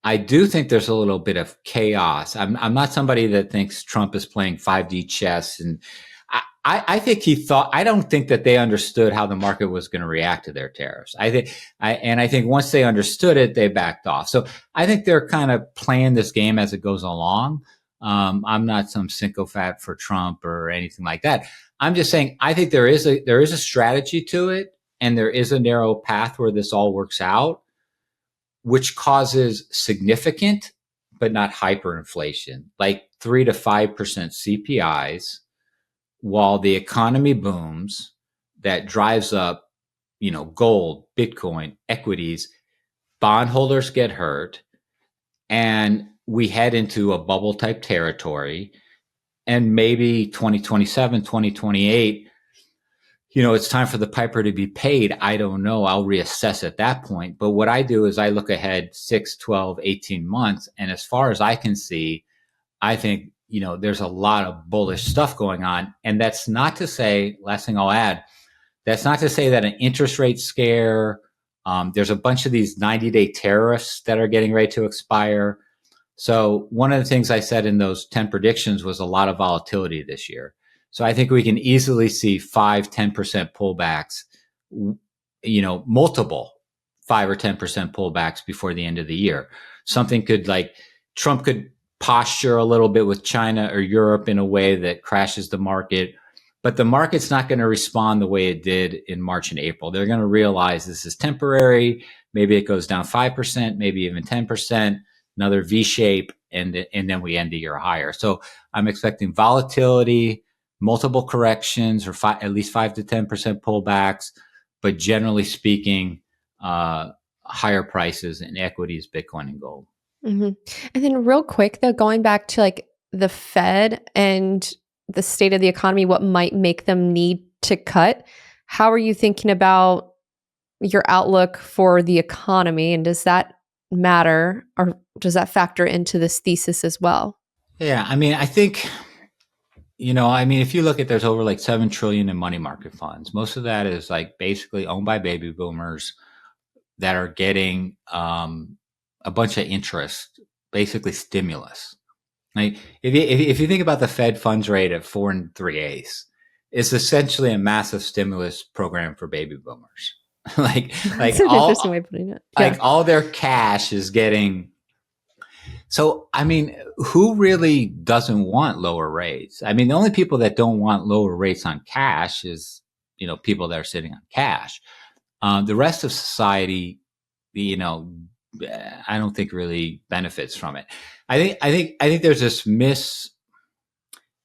I do think there's a little bit of chaos. I'm not somebody that thinks Trump is playing 5D chess, and I think I don't think that they understood how the market was going to react to their tariffs. I think once they understood it, they backed off. So I think they're kind of playing this game as it goes along. I'm not some sycophant for Trump or anything like that. I'm just saying I think there is a strategy to it, and there is a narrow path where this all works out, which causes significant but not hyperinflation, like 3 to 5% CPIs, while the economy booms. That drives up, gold, Bitcoin, equities. Bondholders get hurt, and we head into a bubble type territory. And maybe 2027, 2028, it's time for the piper to be paid. I don't know. I'll reassess at that point. But what I do is I look ahead 6, 12, 18 months. And as far as I can see, I think, there's a lot of bullish stuff going on. And that's not to say, last thing I'll add, that's not to say that an interest rate scare, there's a bunch of these 90-day tariffs that are getting ready to expire. So one of the things I said in those 10 predictions was a lot of volatility this year. So I think we can easily see 5-10% pullbacks, multiple 5 or 10% pullbacks before the end of the year. Something Trump could posture a little bit with China or Europe in a way that crashes the market, but the market's not going to respond the way it did in March and April. They're going to realize this is temporary. Maybe it goes down 5%, maybe even 10%, another V shape, and then we end the year higher. So I'm expecting volatility, multiple corrections, or at least 5 to 10% pullbacks, but generally speaking, higher prices in equities, Bitcoin, and gold. Mm-hmm. And then real quick though, going back to like the Fed and the state of the economy, what might make them need to cut, how are you thinking about your outlook for the economy? And does that matter, or does that factor into this thesis as well? Yeah, I mean, I think, if you look at, there's over like 7 trillion in money market funds. Most of that is like basically owned by baby boomers that are getting a bunch of interest, basically stimulus. Like if you think about the Fed funds rate at 4 3/8, it's essentially a massive stimulus program for baby boomers. That's an interesting way of putting it. Yeah. Like all their cash is getting. So, I mean, who really doesn't want lower rates? I mean, the only people that don't want lower rates on cash is, people that are sitting on cash. The rest of society, I don't think really benefits from it. I think there's this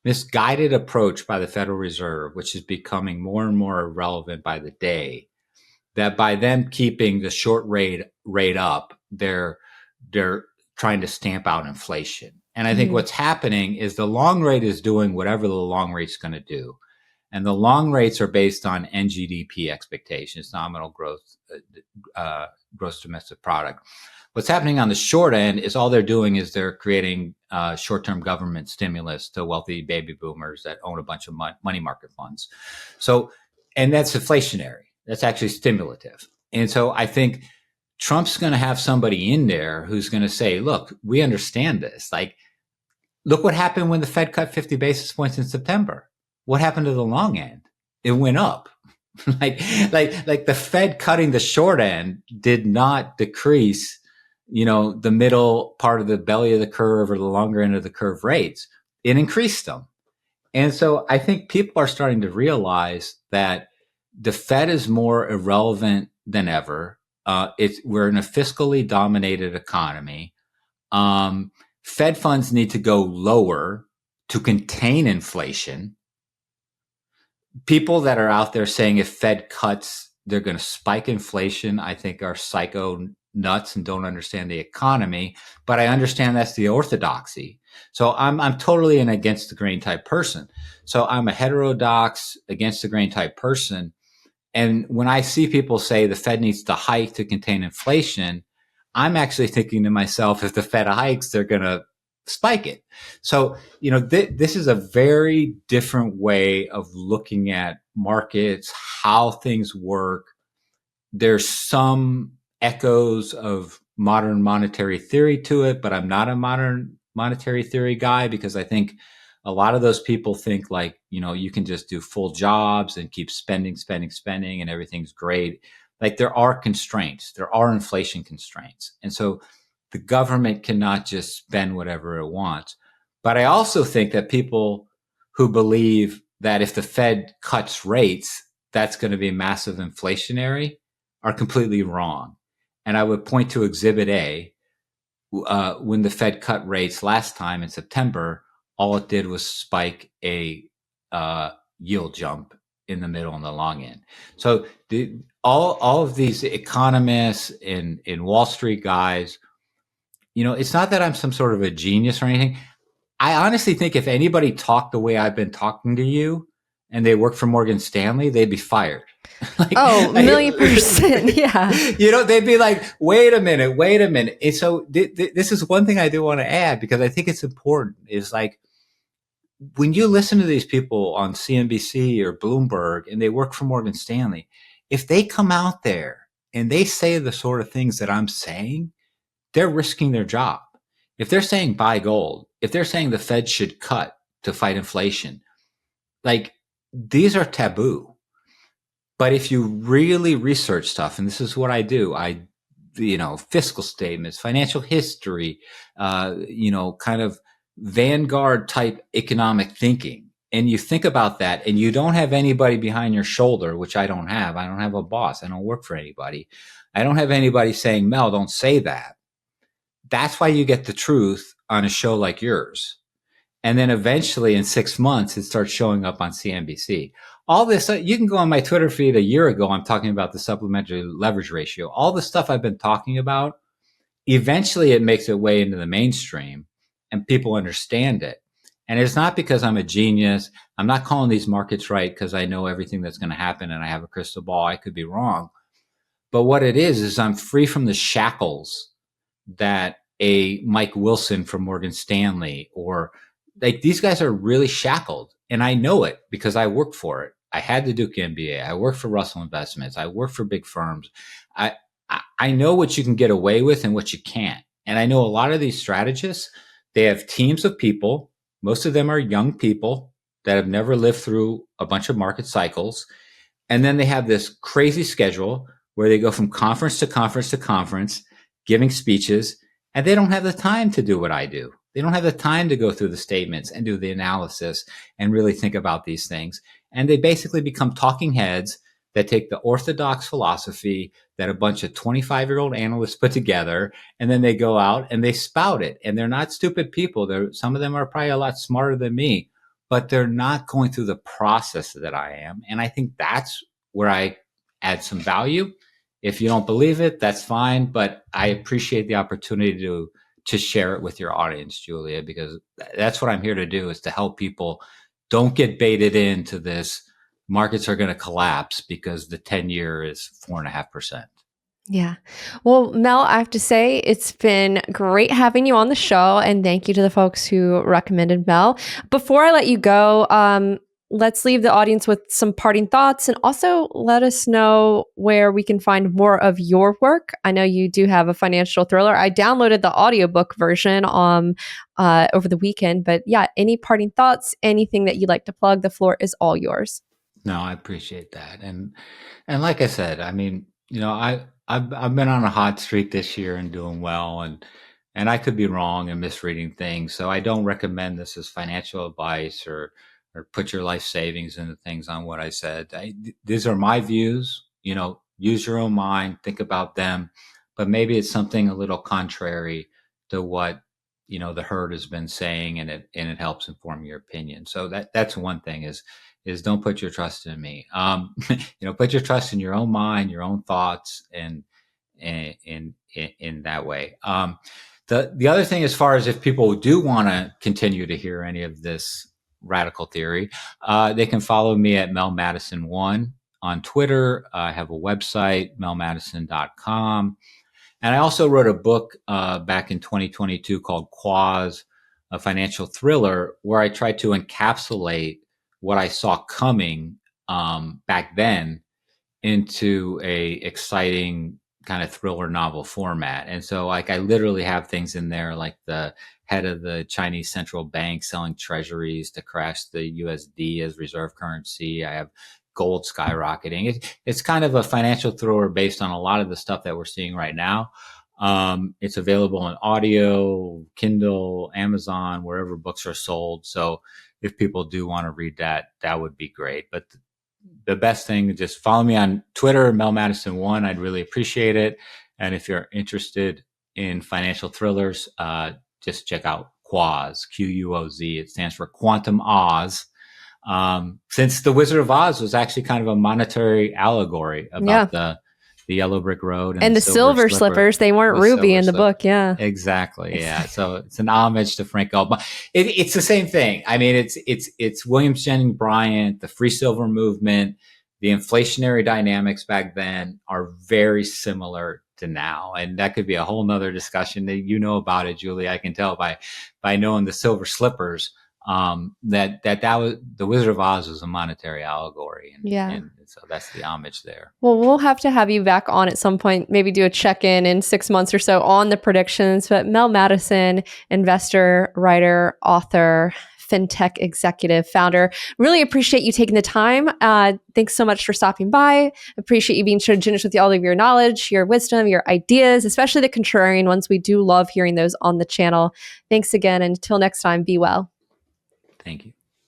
misguided approach by the Federal Reserve, which is becoming more and more irrelevant by the day, that by them keeping the short rate up, they're trying to stamp out inflation. And I think what's happening is the long rate is doing whatever the long rate's going to do. And the long rates are based on NGDP expectations, nominal growth, gross domestic product. What's happening on the short end is all they're doing is they're creating short-term government stimulus to wealthy baby boomers that own a bunch of money market funds. So, and that's inflationary. That's actually stimulative. And so I think Trump's going to have somebody in there who's going to say, look, we understand this. Like, look what happened when the Fed cut 50 basis points in September. What happened to the long end? It went up. like the Fed cutting the short end did not decrease, the middle part of the belly of the curve or the longer end of the curve rates. It increased them. And so I think people are starting to realize that the Fed is more irrelevant than ever. we're in a fiscally dominated economy. Um, Fed funds need to go lower to contain inflation. People that are out there saying if Fed cuts, they're going to spike inflation, I think are psycho nuts and don't understand the economy. But I understand that's the orthodoxy. So I'm totally an against the grain type person. So I'm a heterodox against the grain type person. And when I see people say the Fed needs to hike to contain inflation, I'm actually thinking to myself, if the Fed hikes, they're going to spike it. So, this is a very different way of looking at markets, how things work. There's some echoes of modern monetary theory to it, but I'm not a modern monetary theory guy because I think a lot of those people think like, you can just do full jobs and keep spending, spending, spending, and everything's great. Like there are constraints, there are inflation constraints. And so the government cannot just spend whatever it wants. But I also think that people who believe that if the Fed cuts rates, that's going to be massive inflationary are completely wrong. And I would point to Exhibit A. When the Fed cut rates last time in September, all it did was spike a yield jump in the middle and the long end. So all of these economists and Wall Street guys, it's not that I'm some sort of a genius or anything. I honestly think if anybody talked the way I've been talking to you and they worked for Morgan Stanley, they'd be fired. A million percent. Yeah. They'd be like, wait a minute. And so this is one thing I do want to add because I think it's important is like, when you listen to these people on CNBC or Bloomberg and they work for Morgan Stanley, if they come out there and they say the sort of things that I'm saying, they're risking their job. If they're saying buy gold, if they're saying the Fed should cut to fight inflation, like these are taboo. But if you really research stuff, and this is what I do, fiscal statements, financial history, kind of vanguard type economic thinking. And you think about that and you don't have anybody behind your shoulder, which I don't have. I don't have a boss. I don't work for anybody. I don't have anybody saying, Mel, don't say that. That's why you get the truth on a show like yours. And then eventually in 6 months, it starts showing up on CNBC. All this, you can go on my Twitter feed a year ago. I'm talking about the supplementary leverage ratio. All the stuff I've been talking about, eventually it makes its way into the mainstream and people understand it. And it's not because I'm a genius. I'm not calling these markets right because I know everything that's going to happen and I have a crystal ball. I could be wrong. But what it is I'm free from the shackles that a Mike Wilson from Morgan Stanley or like these guys are really shackled. And I know it because I worked for it. I had the Duke MBA. I worked for Russell Investments. I worked for big firms. I know what you can get away with and what you can't. And I know a lot of these strategists, they have teams of people. Most of them are young people that have never lived through a bunch of market cycles. And then they have this crazy schedule where they go from conference to conference to conference, giving speeches, and they don't have the time to do what I do. They don't have the time to go through the statements and do the analysis and really think about these things. And they basically become talking heads that take the orthodox philosophy that a bunch of 25-year-old analysts put together, and then they go out and they spout it. And they're not stupid people. Some of them are probably a lot smarter than me, but they're not going through the process that I am. And I think that's where I add some value. If you don't believe it, that's fine. But I appreciate the opportunity to share it with your audience, Julia, because that's what I'm here to do, is to help people don't get baited into this. Markets are going to collapse because the 10-year is 4.5%. Yeah. Well, Mel, I have to say it's been great having you on the show, and thank you to the folks who recommended Mel. Before I let you go, let's leave the audience with some parting thoughts, and also let us know where we can find more of your work. I know you do have a financial thriller. I downloaded the audiobook version over the weekend, but yeah, any parting thoughts, anything that you'd like to plug, the floor is all yours. No, I appreciate that. And like I said, I mean, I've been on a hot streak this year and doing well, and I could be wrong and misreading things. So I don't recommend this as financial advice or put your life savings into things on what I said. These are my views. use your own mind, think about them, but maybe it's something a little contrary to what the herd has been saying, and it helps inform your opinion. So that's one thing is don't put your trust in me. Put your trust in your own mind, your own thoughts, and in that way. The other thing, as far as if people do want to continue to hear any of this radical theory, they can follow me at Mel Mattison 1 on Twitter. I have a website, melmattison.com. And I also wrote a book back in 2022 called Quaz, a financial thriller, where I tried to encapsulate what I saw coming back then into a exciting kind of thriller novel format. And so like I literally have things in there like the head of the Chinese central bank selling treasuries to crash the USD as reserve currency. I have gold skyrocketing. It's kind of a financial thriller based on a lot of the stuff that we're seeing right now. It's available in audio, Kindle, Amazon, wherever books are sold. So if people do want to read that, that would be great. But the best thing, just follow me on Twitter, Mel Mattison 1. I'd really appreciate it. And if you're interested in financial thrillers, just check out Quoz, Quoz. It stands for Quantum Oz. Since The Wizard of Oz was actually kind of a monetary allegory about the yellow brick road and the silver slippers. They weren't ruby in the book. Yeah, exactly. Yeah. So it's an homage to Frank Gall. But it's the same thing. I mean, it's William Jennings Bryan, the free silver movement, the inflationary dynamics back then are very similar to now. And that could be a whole nother discussion that about it, Julie. I can tell by knowing the silver slippers. That was the Wizard of Oz was a monetary allegory, and so that's the homage there. Well, we'll have to have you back on at some point, maybe do a check-in in 6 months or so on the predictions. But Mel Mattison, investor, writer, author, fintech executive, founder, really appreciate you taking the time. Thanks so much for stopping by. Appreciate you being so generous with all of your knowledge, your wisdom, your ideas, especially the contrarian ones. We do love hearing those on the channel. Thanks again, and until next time, be well. Thank you.